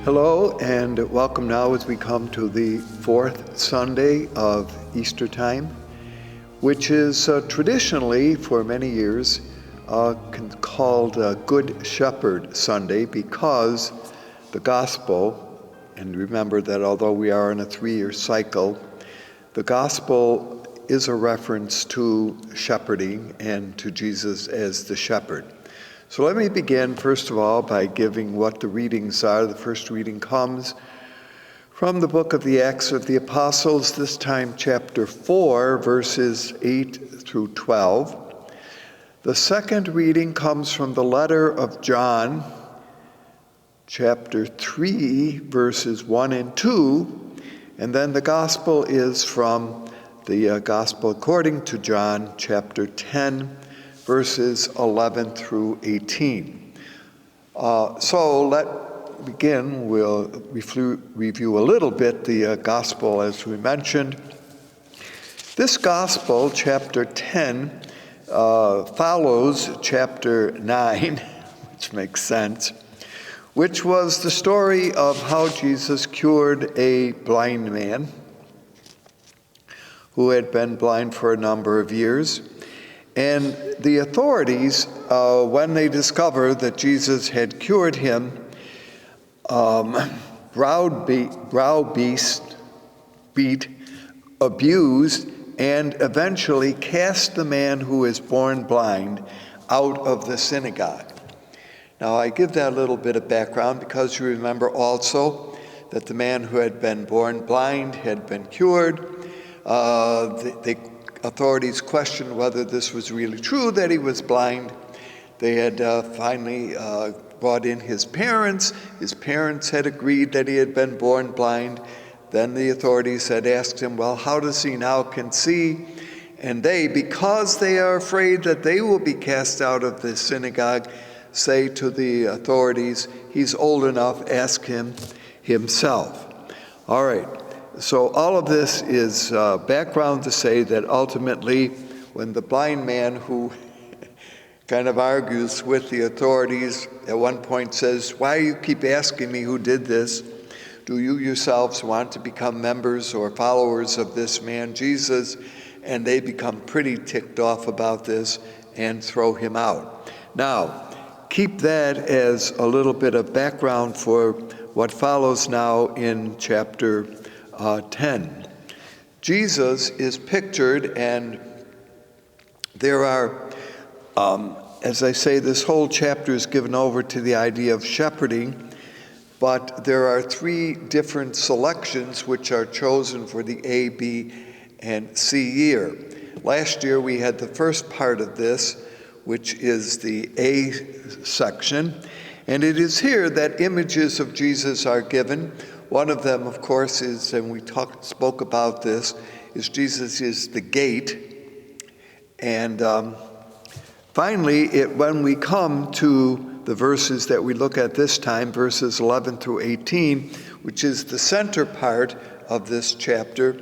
Hello and welcome now as we come to the fourth Sunday of Easter time, which is traditionally for many years called Good Shepherd Sunday because the Gospel, and remember that although we are in a 3-year cycle, the Gospel is a reference to shepherding and to Jesus as the shepherd. So let me begin, first of all, by giving what the readings are. The first reading comes from the book of the Acts of the Apostles, this time chapter 4, verses 8 through 12. The second reading comes from the letter of John, chapter 3, verses 1 and 2. And then the gospel is from the Gospel according to John, chapter 10, verses 11 through 18. So let begin. We'll review a little bit the gospel as we mentioned. This gospel, chapter 10, follows chapter 9, which makes sense, which was the story of how Jesus cured a blind man who had been blind for a number of years. And the authorities, when they discovered that Jesus had cured him, browbeat, abused, and eventually cast the man who is born blind out of the synagogue. Now, I give that a little bit of background because you remember also that the man who had been born blind had been cured. The authorities questioned whether this was really true, that he was blind. They had finally brought in his parents. His parents had agreed that he had been born blind. Then the authorities had asked him, well, how does he now can see? And they, because they are afraid that they will be cast out of the synagogue, say to the authorities, he's old enough, ask him himself. All right. So all of this is background to say that ultimately when the blind man who kind of argues with the authorities at one point says, why do you keep asking me who did this? Do you yourselves want to become members or followers of this man Jesus? And they become pretty ticked off about this and throw him out. Now, keep that as a little bit of background for what follows now in chapter 10. Jesus is pictured, and there are, as I say, this whole chapter is given over to the idea of shepherding, but there are 3 different selections which are chosen for the A, B, and C year. Last year we had the first part of this, which is the A section, and it is here that images of Jesus are given. One of them, of course, is, and we spoke about this, is Jesus is the gate. And finally, when we come to the verses that we look at this time, verses 11 through 18, which is the center part of this chapter,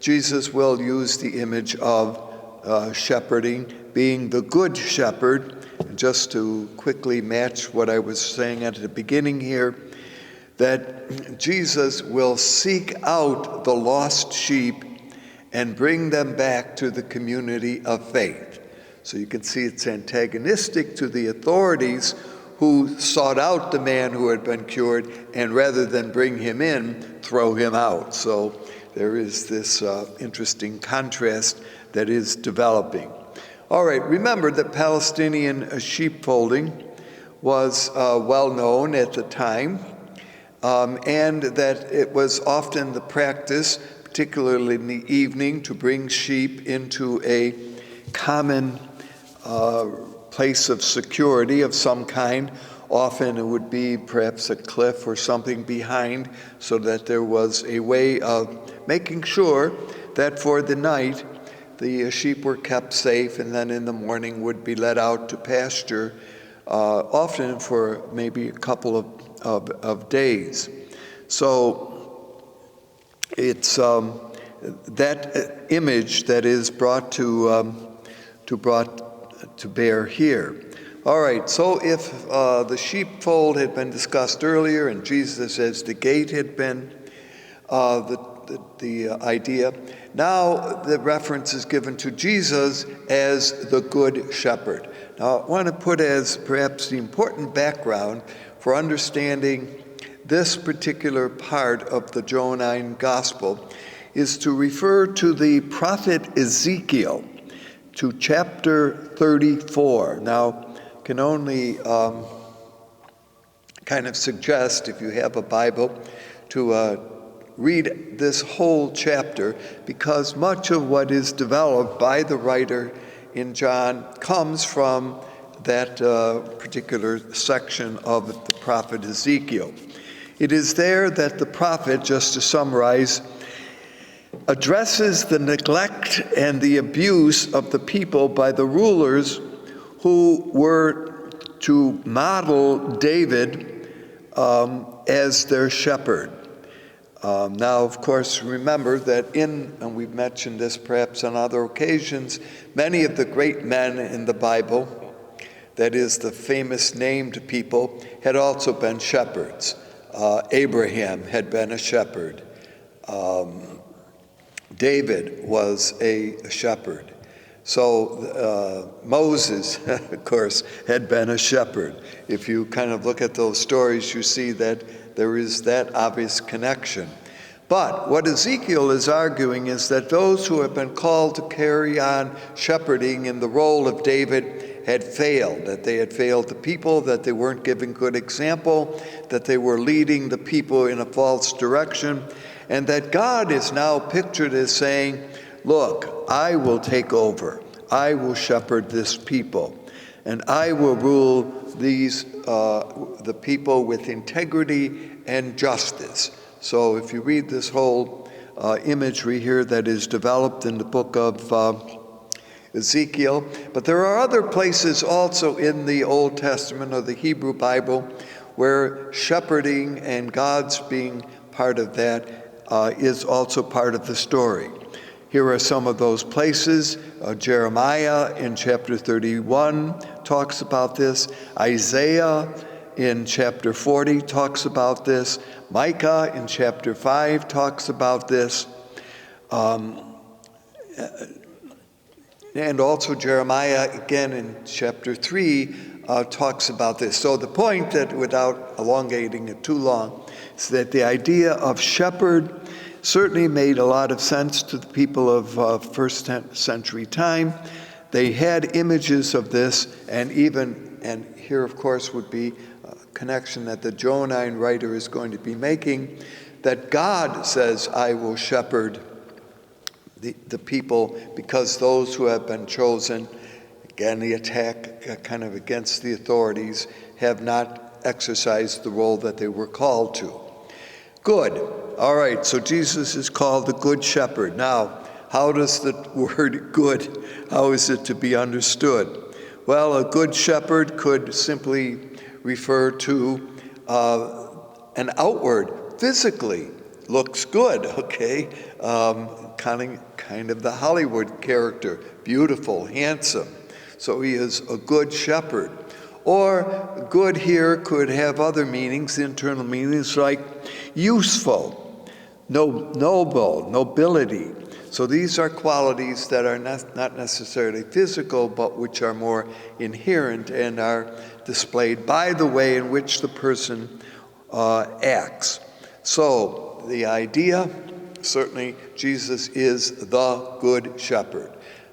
Jesus will use the image of shepherding, being the good shepherd. And just to quickly match what I was saying at the beginning here, that Jesus will seek out the lost sheep and bring them back to the community of faith. So you can see it's antagonistic to the authorities who sought out the man who had been cured, and rather than bring him in, throw him out. So there is this interesting contrast that is developing. All right, remember that Palestinian sheepfolding was well known at the time. And that it was often the practice, particularly in the evening, to bring sheep into a common place of security of some kind. Often it would be perhaps a cliff or something behind, so that there was a way of making sure that for the night the sheep were kept safe, and then in the morning would be let out to pasture, often for maybe a couple of days. So it's that image that is brought to bear here. All right, so if the sheepfold had been discussed earlier and Jesus as the gate had been the idea, now the reference is given to Jesus as the Good Shepherd. Now, I want to put as perhaps the important background for understanding this particular part of the Johannine Gospel is to refer to the prophet Ezekiel, to chapter 34. Now, can only kind of suggest, if you have a Bible, to read this whole chapter, because much of what is developed by the writer in John comes from that particular section of the prophet Ezekiel. It is there that the prophet, just to summarize, addresses the neglect and the abuse of the people by the rulers who were to model David as their shepherd. Now, of course, remember that and we've mentioned this perhaps on other occasions, many of the great men in the Bible, that is, the famous named people, had also been shepherds. Abraham had been a shepherd. David was a shepherd. So Moses, of course, had been a shepherd. If you kind of look at those stories, you see that there is that obvious connection. But what Ezekiel is arguing is that those who have been called to carry on shepherding in the role of David had failed, that they had failed the people, that they weren't giving good example, that they were leading the people in a false direction, and that God is now pictured as saying, look, I will take over. I will shepherd this people, and I will rule these the people with integrity and justice. So if you read this whole imagery here that is developed in the book of Ezekiel, but there are other places also in the Old Testament or the Hebrew Bible where shepherding and God's being part of that is also part of the story. Here are some of those places. Jeremiah in chapter 31 talks about this. Isaiah in chapter 40 talks about this. Micah in chapter 5 talks about this. And also Jeremiah again in chapter 3 talks about this. So the point, that without elongating it too long, is that the idea of shepherd certainly made a lot of sense to the people of first century time. They had images of this, and here of course would be a connection that the Johannine writer is going to be making, that God says, I will shepherd the people, because those who have been chosen, again the attack kind of against the authorities, have not exercised the role that they were called to. Good. All right, so Jesus is called the Good Shepherd. Now, how does the word good, how is it to be understood? Well, a good shepherd could simply refer to an outward, physically looks good, okay? Kind of the Hollywood character, beautiful, handsome. So he is a good shepherd. Or good here could have other meanings, internal meanings like useful, noble, nobility. So these are qualities that are not necessarily physical, but which are more inherent and are displayed by the way in which the person acts. So the idea, certainly Jesus is the Good Shepherd.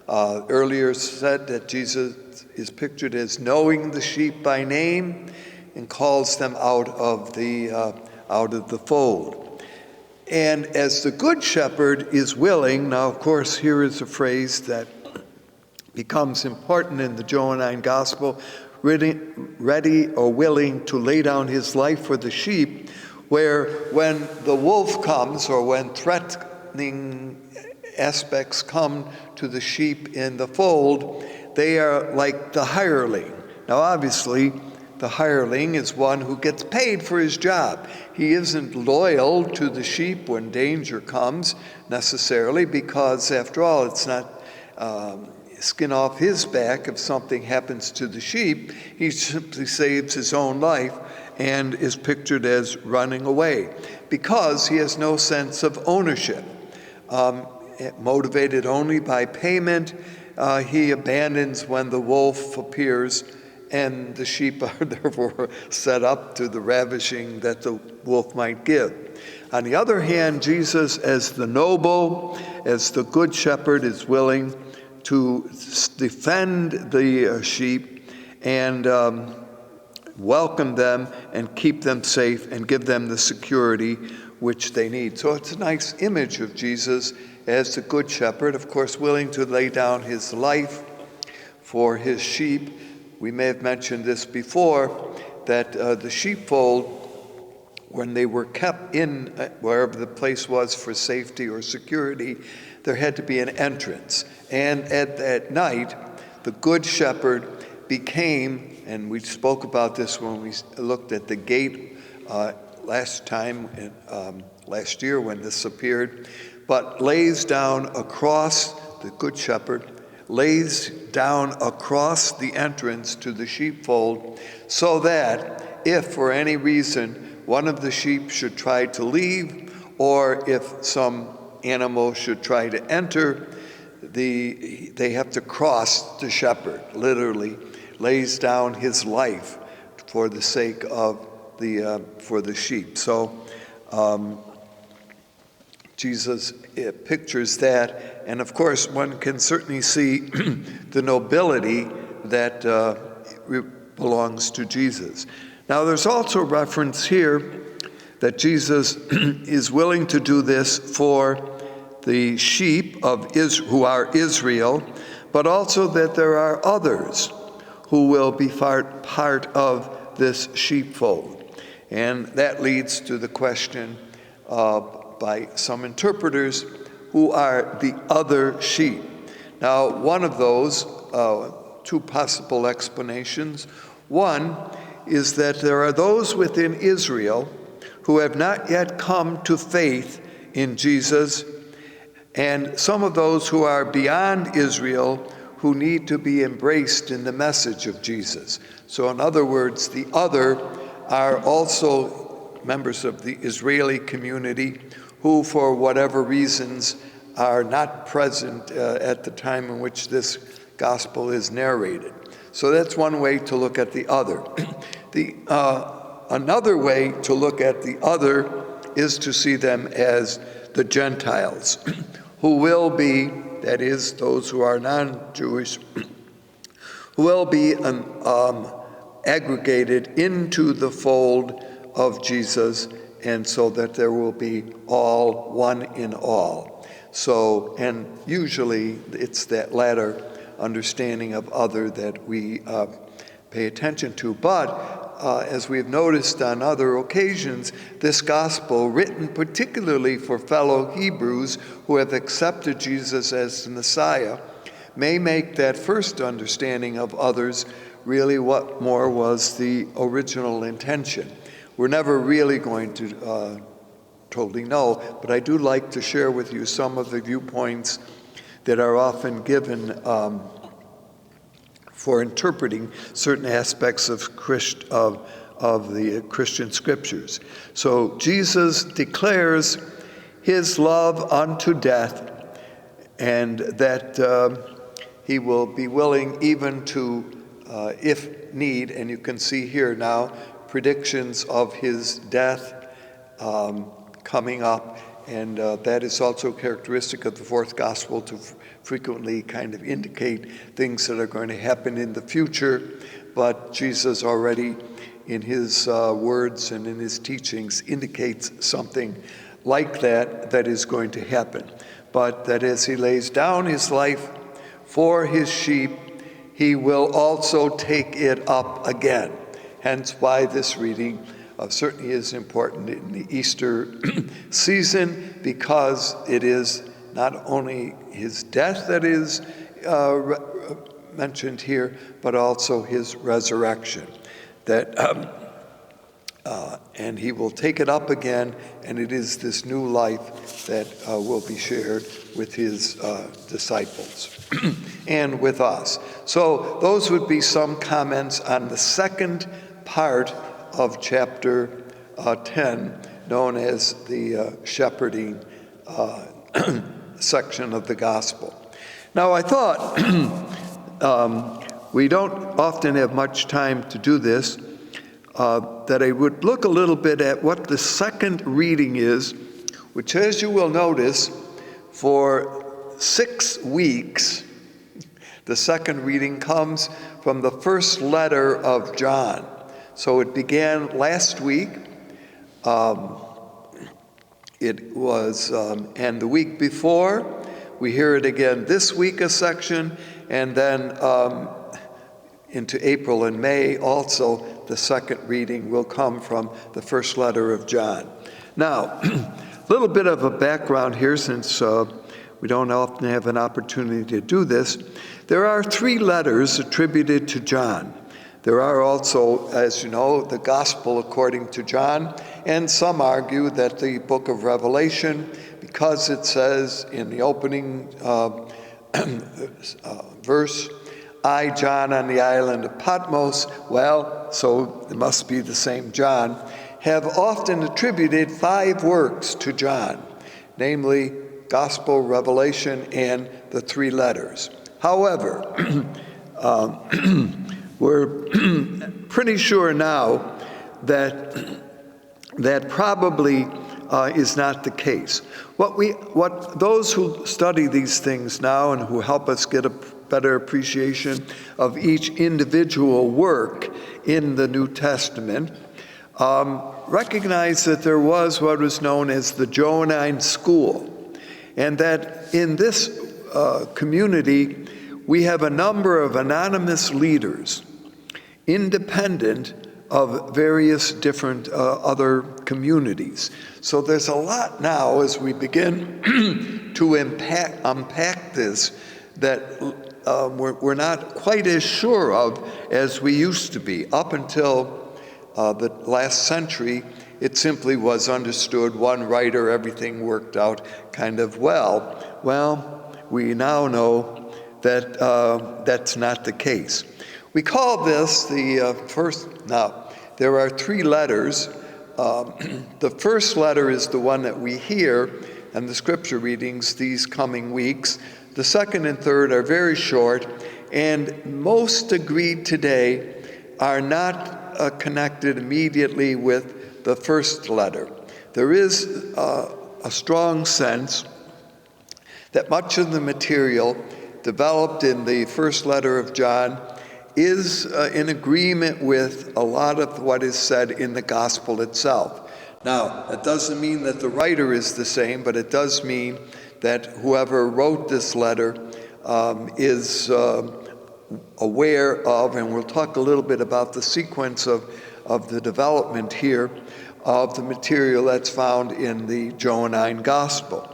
Earlier said that Jesus is pictured as knowing the sheep by name and calls them out of the fold. And as the Good Shepherd is willing, now of course here is a phrase that becomes important in the Johannine Gospel, ready or willing to lay down his life for the sheep, where when the wolf comes or when threatening aspects come to the sheep in the fold, they are like the hireling. Now obviously, the hireling is one who gets paid for his job. He isn't loyal to the sheep when danger comes necessarily, because after all, it's not skin off his back if something happens to the sheep. He simply saves his own life and is pictured as running away because he has no sense of ownership. Motivated only by payment, he abandons when the wolf appears, and the sheep are therefore set up to the ravishing that the wolf might give. On the other hand, Jesus, as the noble, as the good shepherd, is willing to defend the sheep and welcome them and keep them safe and give them the security which they need. So it's a nice image of Jesus as the good shepherd, of course, willing to lay down his life for his sheep. We may have mentioned this before, that the sheepfold, when they were kept in wherever the place was for safety or security, there had to be an entrance. And at night, the good shepherd became, and we spoke about this when we looked at the gate last year when this appeared, but lays down across, the good shepherd lays down across the entrance to the sheepfold, so that if for any reason one of the sheep should try to leave, or if some animal should try to enter, they have to cross the shepherd, literally lays down his life for the sake of for the sheep. So Jesus pictures that, and of course one can certainly see the nobility that belongs to Jesus. Now there's also reference here that Jesus is willing to do this for the sheep who are Israel, but also that there are others who will be part of this sheepfold. And that leads to the question by some interpreters, who are the other sheep? Now, one of those, two possible explanations. One is that there are those within Israel who have not yet come to faith in Jesus, and some of those who are beyond Israel who need to be embraced in the message of Jesus. So in other words, the other are also members of the Israeli community who, for whatever reasons, are not present at the time in which this gospel is narrated. So that's one way to look at the other. Another way to look at the other is to see them as the Gentiles, who will be, that is, those who are non-Jewish, who will be aggregated into the fold of Jesus, and so that there will be all one in all. So, and usually it's that latter understanding of other that we pay attention to. But as we've noticed on other occasions, this gospel, written particularly for fellow Hebrews who have accepted Jesus as the Messiah, may make that first understanding of others really what more was the original intention. We're never really going to totally know, but I do like to share with you some of the viewpoints that are often given for interpreting certain aspects of the Christian scriptures. So Jesus declares his love unto death, and that he will be willing even to, if need, and you can see here now predictions of his death coming up, and that is also characteristic of the fourth gospel, to frequently kind of indicate things that are going to happen in the future. But Jesus already, in his words and in his teachings, indicates something like that is going to happen. But that as he lays down his life for his sheep, he will also take it up again. Hence why this reading certainly is important in the Easter season, because it is not only his death that is mentioned here, but also his resurrection. That and he will take it up again, and it is this new life that will be shared with his disciples and with us. So those would be some comments on the second part of chapter 10, known as the shepherding section of the gospel. Now, I thought we don't often have much time to do this, that I would look a little bit at what the second reading is, which, as you will notice, for 6 weeks, the second reading comes from the first letter of John. So it began last week. It was, and the week before, we hear it again this week, a section, and then into April and May also, the second reading will come from the first letter of John. Now, a little bit of a background here, since we don't often have an opportunity to do this. There are 3 letters attributed to John. There are also, as you know, the Gospel according to John, and some argue that the book of Revelation, because it says in the opening verse, I, John, on the island of Patmos, well, so it must be the same John, have often attributed 5 works to John, namely Gospel, Revelation, and the 3 letters. However, we're pretty sure now that probably is not the case. What those who study these things now and who help us get a better appreciation of each individual work in the New Testament recognize that there was what was known as the Johannine school, and that in this community we have a number of anonymous leaders, independent of various different other communities. So there's a lot now as we begin to unpack this that we're not quite as sure of as we used to be. Up until the last century, it simply was understood one writer, everything worked out kind of well. Well, we now know that that's not the case. We call this the first, now, there are 3 letters. The first letter is the one that we hear in the scripture readings these coming weeks. The second and third are very short, and most agreed today are not connected immediately with the first letter. There is a strong sense that much of the material developed in the first letter of John is in agreement with a lot of what is said in the gospel itself. Now, that doesn't mean that the writer is the same, but it does mean that whoever wrote this letter is aware of, and we'll talk a little bit about the sequence of the development here of the material that's found in the Johannine Gospel.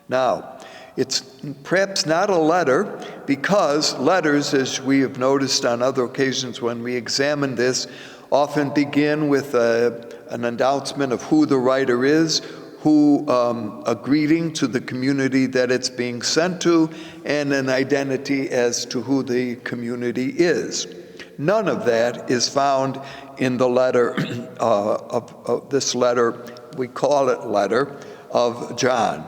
Now, it's perhaps not a letter, because letters, as we have noticed on other occasions when we examine this, often begin with an announcement of who the writer is, a greeting to the community that it's being sent to, and an identity as to who the community is. None of that is found in the letter of this letter, we call it letter, of John.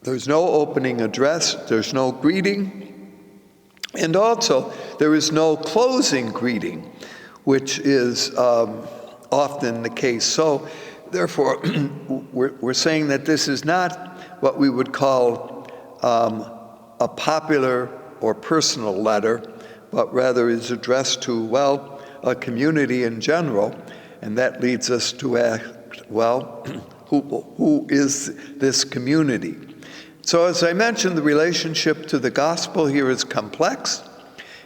There's no opening address, there's no greeting, and also there is no closing greeting, which is often the case. So therefore, we're saying that this is not what we would call a popular or personal letter, but rather is addressed to, well, a community in general, and that leads us to ask, well, who is this community? So as I mentioned, the relationship to the gospel here is complex.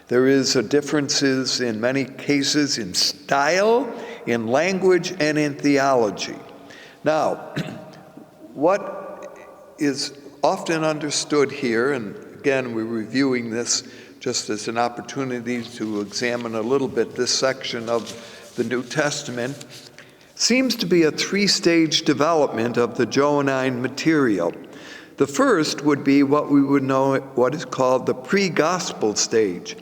There is differences in many cases in style, in language, and in theology. Now, what is often understood here, and again, we're reviewing this just as an opportunity to examine a little bit this section of the New Testament, seems to be a three-stage development of the Johannine material. The first would be what we would know what is called the pre-gospel stage,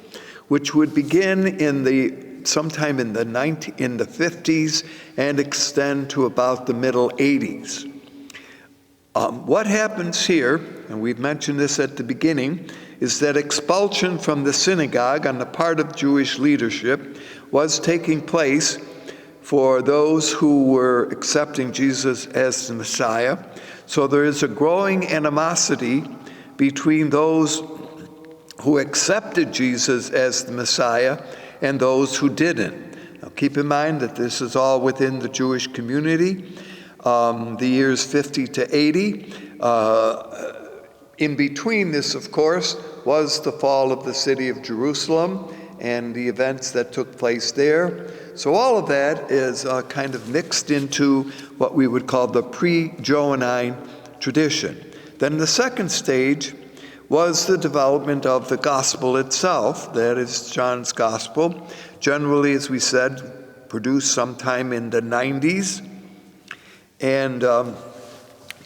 which would begin sometime in the 50s and extend to about the middle 80s. What happens here, and we've mentioned this at the beginning, is that expulsion from the synagogue on the part of Jewish leadership was taking place for those who were accepting Jesus as the Messiah. So there is a growing animosity between those who accepted Jesus as the Messiah and those who didn't. Now keep in mind that this is all within the Jewish community, the years 50 to 80. In between this, of course, was the fall of the city of Jerusalem and the events that took place there. So all of that is kind of mixed into what we would call the pre-Johannine tradition. Then the second stage was the development of the gospel itself, that is John's gospel, generally, as we said, produced sometime in the 90s. And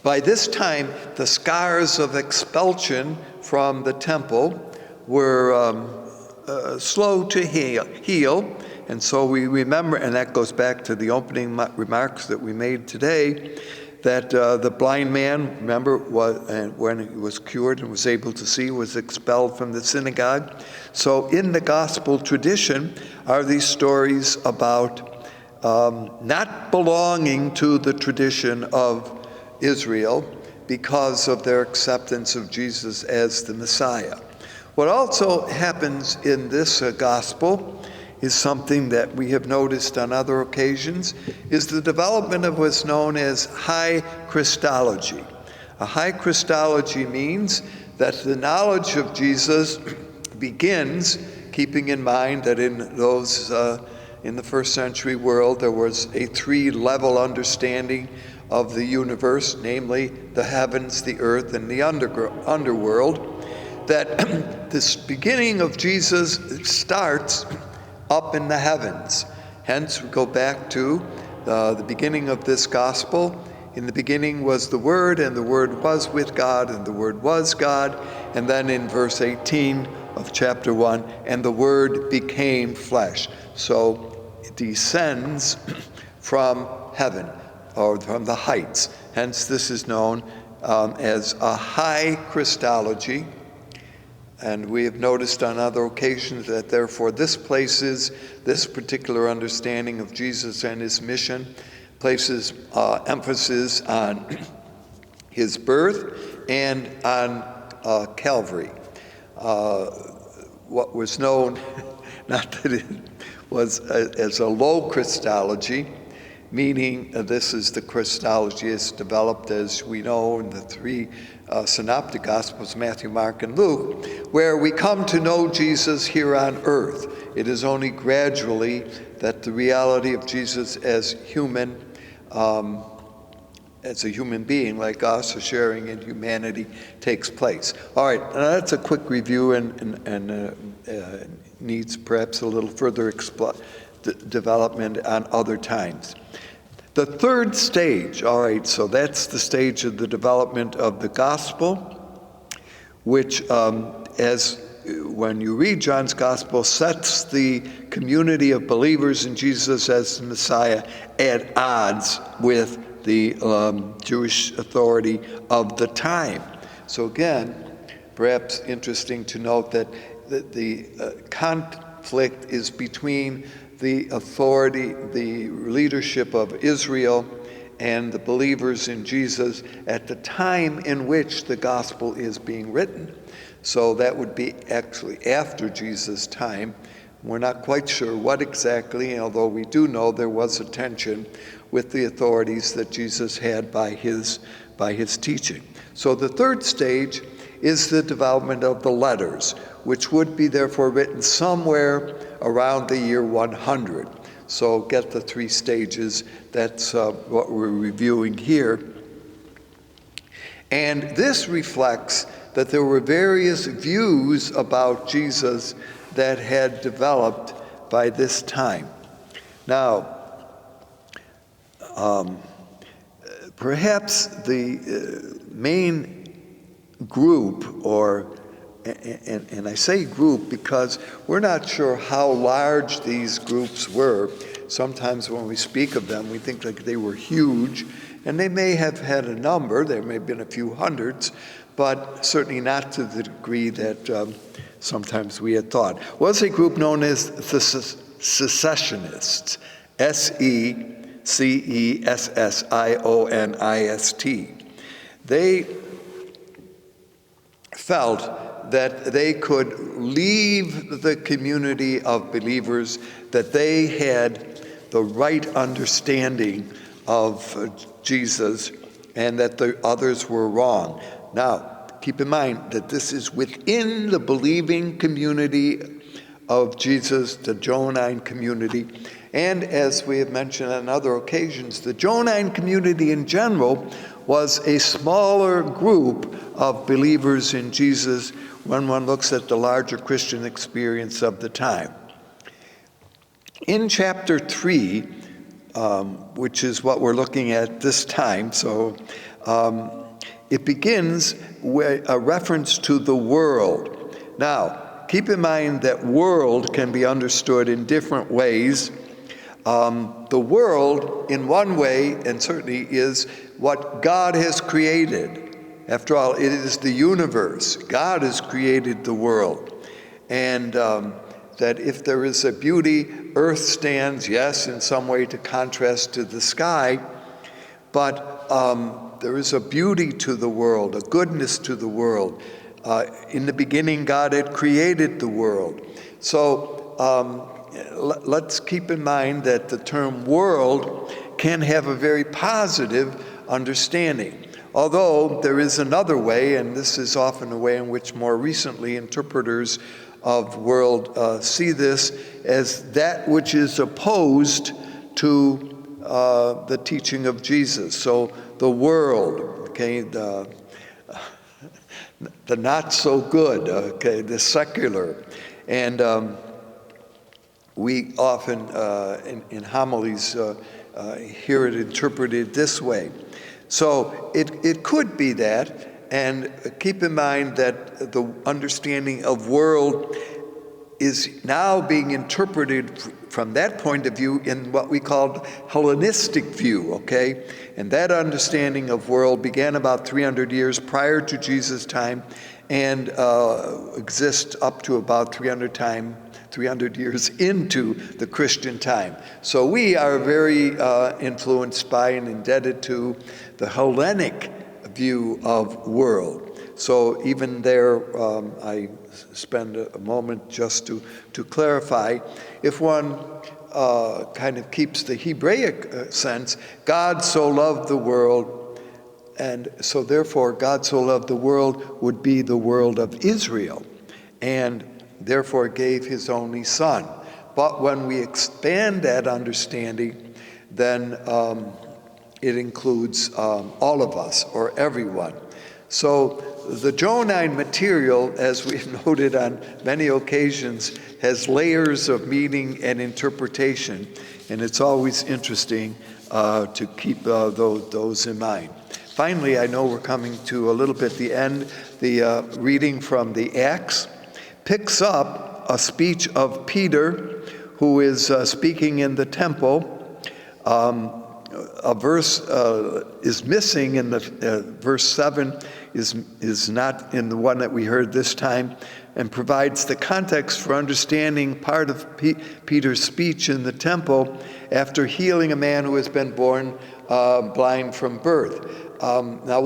by this time, the scars of expulsion from the temple were slow to heal. And so we remember, and that goes back to the opening remarks that we made today, that the blind man, remember, when he was cured and was able to see, was expelled from the synagogue. So in the gospel tradition are these stories about not belonging to the tradition of Israel because of their acceptance of Jesus as the Messiah. What also happens in this gospel is something that we have noticed on other occasions, is the development of what's known as high Christology. A high Christology means that the knowledge of Jesus begins, keeping in mind that in the first century world, there was a three-level understanding of the universe, namely the heavens, the earth, and the underworld, that this beginning of Jesus starts up in the heavens. Hence, we go back to the beginning of this gospel. In the beginning was the Word, and the Word was with God, and the Word was God. And then in verse 18 of chapter 1, and the Word became flesh. So it descends from heaven, or from the heights. Hence, this is known as a high Christology. And we have noticed on other occasions that therefore this particular understanding of Jesus and his mission places emphasis on his birth and on Calvary. What was known, not that it was as a low Christology, meaning this is the Christology as developed, as we know, in the three synoptic Gospels, Matthew, Mark, and Luke, where we come to know Jesus here on earth. It is only gradually that the reality of Jesus as human, as a human being like us, a sharing in humanity, takes place. All right, that's a quick review and needs perhaps a little further development on other times. The third stage, all right, so that's the stage of the development of the gospel, which when you read John's gospel, sets the community of believers in Jesus as the Messiah at odds with the Jewish authority of the time. So again, perhaps interesting to note that the conflict is between the authority, the leadership of Israel and the believers in Jesus at the time in which the gospel is being written. So that would be actually after Jesus' time. We're not quite sure what exactly, although we do know there was a tension with the authorities that Jesus had by his teaching. So the third stage is the development of the letters, which would be therefore written somewhere around the year 100. So get the three stages. That's what we're reviewing here. And this reflects that there were various views about Jesus that had developed by this time. Now, perhaps the main group, and I say group because we're not sure how large these groups were. Sometimes when we speak of them, we think like they were huge, and they may have had a number. There may have been a few hundreds, but certainly not to the degree that sometimes we had thought. Was a group known as the secessionists, secessionist. They felt that they could leave the community of believers, that they had the right understanding of Jesus, and that the others were wrong. Now, keep in mind that this is within the believing community of Jesus, the Johannine community. And as we have mentioned on other occasions, the Johannine community in general was a smaller group of believers in Jesus when one looks at the larger Christian experience of the time. In chapter 3, which is what we're looking at this time, it begins with a reference to the world. Now, keep in mind that world can be understood in different ways. The world, in one way, and certainly is what God has created. After all, it is the universe. God has created the world. And that if there is a beauty, earth stands, yes, in some way to contrast to the sky, but there is a beauty to the world, a goodness to the world. In the beginning, God had created the world. So let's keep in mind that the term world can have a very positive understanding. Although there is another way, and this is often a way in which more recently interpreters of world see this as that which is opposed to the teaching of Jesus. So the world, okay, the not so good, okay, the secular. And we often in homilies hear it interpreted this way. So it could be that, and keep in mind that the understanding of world is now being interpreted from that point of view in what we call Hellenistic view, okay? And that understanding of world began about 300 years prior to Jesus' time and exists up to about 300 years into the Christian time. So we are very influenced by and indebted to the Hellenic view of world. So even there, I spend a moment just to clarify. If one kind of keeps the Hebraic sense, God so loved the world, and so therefore God so loved the world would be the world of Israel, and therefore gave his only Son. But when we expand that understanding, then it includes all of us, or everyone. So the Johannine material, as we've noted on many occasions, has layers of meaning and interpretation, and it's always interesting to keep those in mind. Finally, I know we're coming to a little bit the end. The reading from the Acts picks up a speech of Peter, who is speaking in the temple. A verse is missing in the verse 7 is not in the one that we heard this time, and provides the context for understanding part of Peter's speech in the temple after healing a man who has been born blind from birth. Now,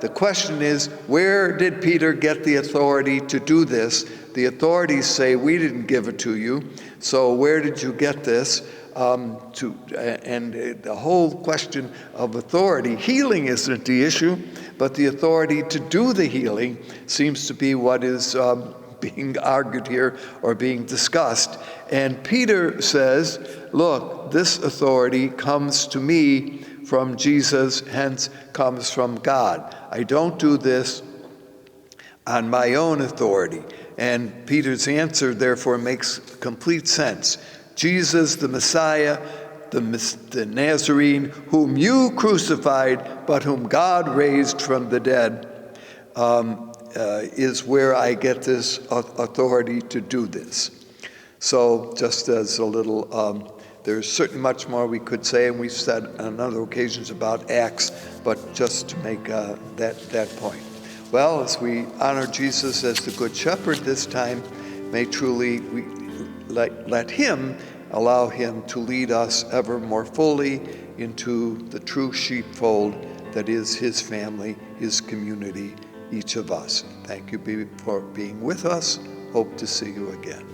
the question is, where did Peter get the authority to do this? The authorities say, we didn't give it to you, so where did you get this? And the whole question of authority, healing isn't the issue, but the authority to do the healing seems to be what is being argued here or being discussed. And Peter says, look, this authority comes to me from Jesus, hence comes from God. I don't do this on my own authority. And Peter's answer, therefore, makes complete sense. Jesus, the Messiah, the Nazarene, whom you crucified, but whom God raised from the dead, is where I get this authority to do this. So just as a little, there's certainly much more we could say, and we've said on other occasions about Acts, but just to make that point. Well, as we honor Jesus as the Good Shepherd this time, may truly we let him allow him to lead us ever more fully into the true sheepfold that is his family, his community, each of us. Thank you for being with us. Hope to see you again.